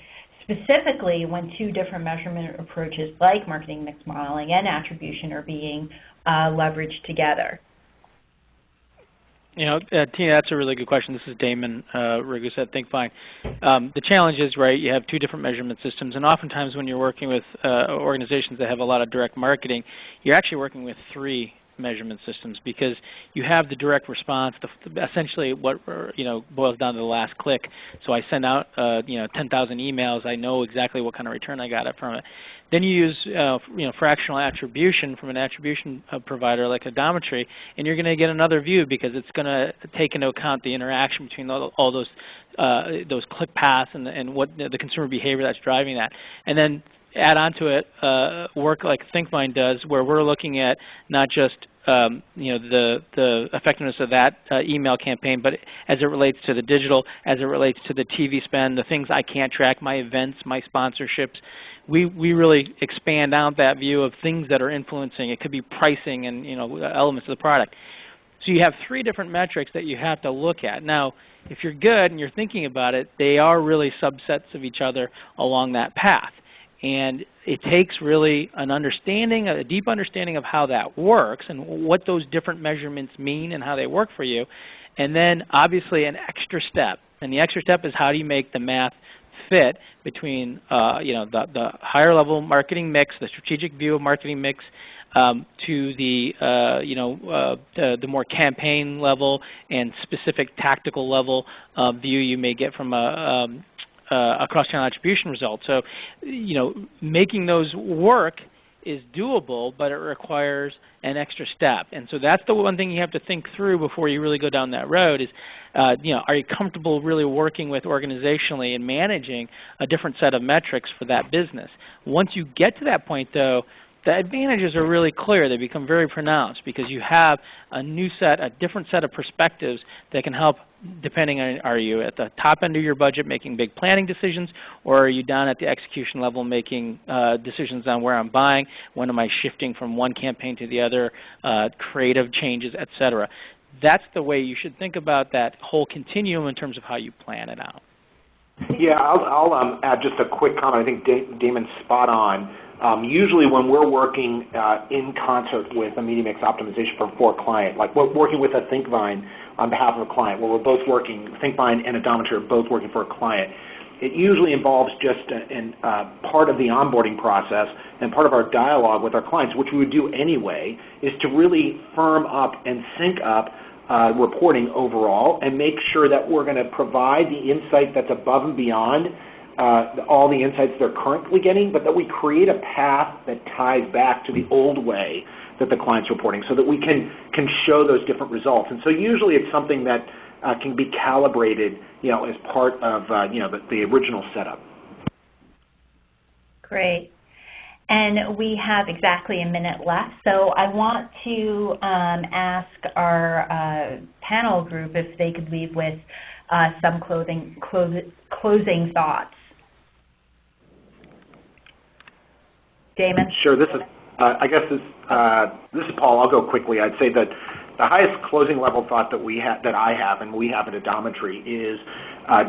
specifically when two different measurement approaches like marketing mix modeling and attribution are being leveraged together? Tina, that's a really good question. This is Damon Ragusa at ThinkFine. The challenge is, right, you have two different measurement systems, and oftentimes when you're working with organizations that have a lot of direct marketing, you're actually working with three measurement systems because you have the direct response, essentially what boils down to the last click. So I send out 10,000 emails. I know exactly what kind of return I got from it. Then you use fractional attribution from an attribution provider like Adometry, and you're going to get another view because it's going to take into account the interaction between all those click paths and what the consumer behavior that's driving that. And then add on to it work like ThinkMind does, where we're looking at not just the effectiveness of that email campaign, but as it relates to the digital, as it relates to the TV spend, the things I can't track, my events, my sponsorships. We really expand out that view of things that are influencing. It could be pricing and elements of the product. So you have 3 different metrics that you have to look at. Now, if you're good and you're thinking about it, they are really subsets of each other along that path. And it takes really an understanding, a deep understanding of how that works and what those different measurements mean and how they work for you. And then obviously an extra step. And the extra step is how do you make the math fit between the higher level marketing mix, the strategic view of marketing mix, to the more campaign level and specific tactical level view you may get from a cross-channel attribution result. So, making those work is doable, but it requires an extra step. And so that's the one thing you have to think through before you really go down that road is, are you comfortable really working with organizationally and managing a different set of metrics for that business? Once you get to that point, though, the advantages are really clear. They become very pronounced because you have a different set of perspectives that can help, depending on, are you at the top end of your budget making big planning decisions, or are you down at the execution level making decisions on where I'm buying, when am I shifting from one campaign to the other, creative changes, etc. That's the way you should think about that whole continuum in terms of how you plan it out. Yeah, I'll add just a quick comment. I think Damon's spot on. Usually when we're working in concert with a media mix optimization for a client, like we're working with a ThinkMind on behalf of a client, where we're both working, ThinkMind and Odometry are both working for a client, it usually involves just part of the onboarding process and part of our dialogue with our clients, which we would do anyway, is to really firm up and sync up reporting overall and make sure that we're going to provide the insight that's above and beyond all the insights they're currently getting, but that we create a path that ties back to the old way that the client's reporting so that we can show those different results. And so usually it's something that can be calibrated, as part of, the original setup. Great. And we have exactly a minute left, so I want to ask our panel group if they could leave with some closing thoughts. Damon? Sure. This is, this is Paul. I'll go quickly. I'd say that the highest closing level thought that I have and we have at Odometry is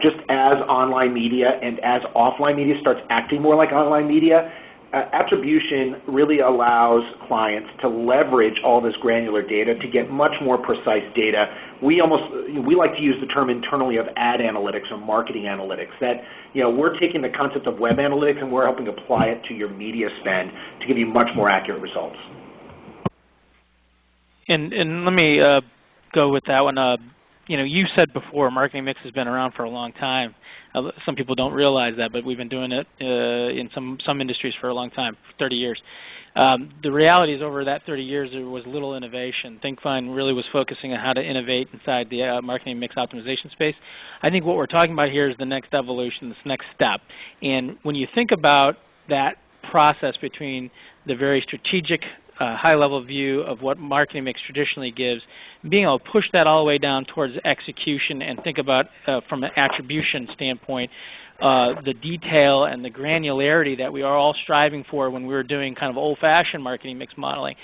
just as online media and as offline media starts acting more like online media, attribution really allows clients to leverage all this granular data to get much more precise data. We like to use the term internally of ad analytics or marketing analytics, that we're taking the concept of web analytics and we're helping apply it to your media spend to give you much more accurate results. And let me go with that one. You said before marketing mix has been around for a long time. Some people don't realize that, but we've been doing it in some industries for a long time, 30 years. The reality is over that 30 years there was little innovation. ThinkMind really was focusing on how to innovate inside the marketing mix optimization space. I think what we're talking about here is the next evolution, this next step. And when you think about that process between the very strategic high-level view of what marketing mix traditionally gives, being able to push that all the way down towards execution and think about, from an attribution standpoint, the detail and the granularity that we are all striving for when we were doing kind of old-fashioned marketing mix modeling.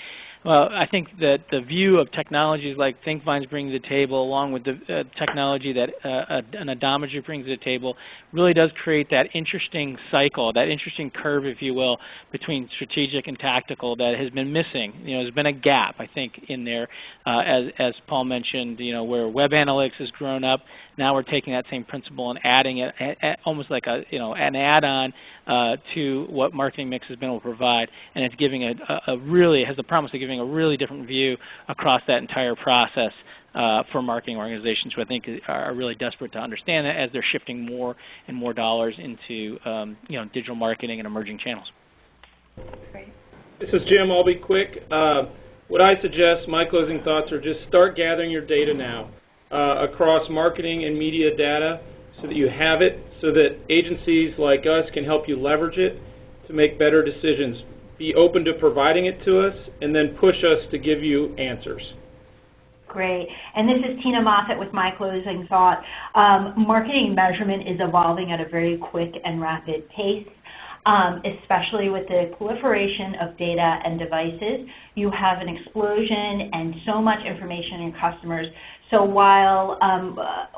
I think that the view of technologies like ThinkMind's bringing to the table, along with the technology that an Odometry brings to the table, really does create that interesting cycle, that interesting curve, if you will, between strategic and tactical that has been missing. There's been a gap, I think, in there, as Paul mentioned, where web analytics has grown up. Now we're taking that same principle and adding it almost like an add-on to what marketing mix has been able to provide, and it's giving has the promise of giving a really different view across that entire process for marketing organizations who I think are really desperate to understand that as they're shifting more and more dollars into digital marketing and emerging channels. Great. This is Jim. I'll be quick. What I suggest, my closing thoughts are just start gathering your data now across marketing and media data so that you have it, so that agencies like us can help you leverage it to make better decisions. Be open to providing it to us, and then push us to give you answers. Great. And this is Tina Moffett with my closing thought. Marketing measurement is evolving at a very quick and rapid pace. Especially with the proliferation of data and devices. You have an explosion and so much information in customers. So while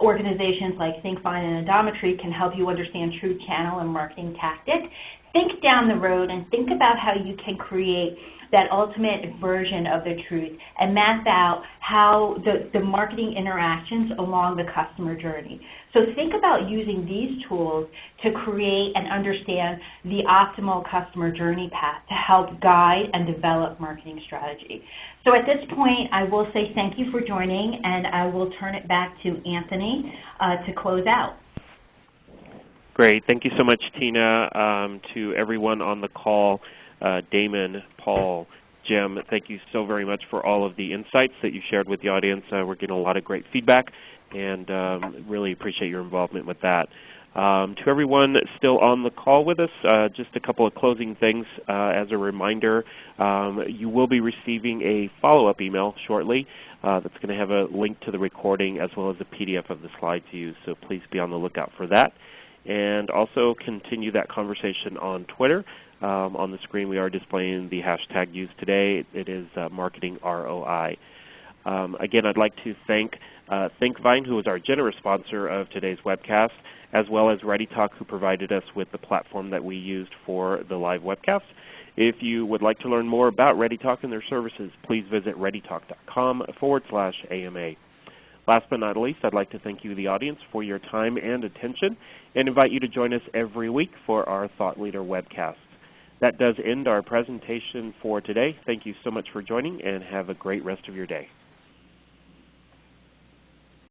organizations like ThinkFine and Odometry can help you understand true channel and marketing tactics, think down the road and think about how you can create that ultimate version of the truth and map out how the marketing interactions along the customer journey. So think about using these tools to create and understand the optimal customer journey path to help guide and develop marketing strategy. So at this point, I will say thank you for joining, and I will turn it back to Anthony to close out. Great. Thank you so much, Tina. To everyone on the call, Damon, Paul, Jim, thank you so very much for all of the insights that you shared with the audience. We're getting a lot of great feedback, and really appreciate your involvement with that. To everyone still on the call with us, just a couple of closing things. As a reminder, you will be receiving a follow-up email shortly that's going to have a link to the recording as well as a PDF of the slides used, so please be on the lookout for that. And also continue that conversation on Twitter. On the screen we are displaying the hashtag used today. It is marketingroi. Again, I'd like to thank ThinkFine, who is our generous sponsor of today's webcast, as well as ReadyTalk, who provided us with the platform that we used for the live webcast. If you would like to learn more about ReadyTalk and their services, please visit readytalk.com/AMA. Last but not least, I'd like to thank you, the audience, for your time and attention, and invite you to join us every week for our Thought Leader webcast. That does end our presentation for today. Thank you so much for joining, and have a great rest of your day.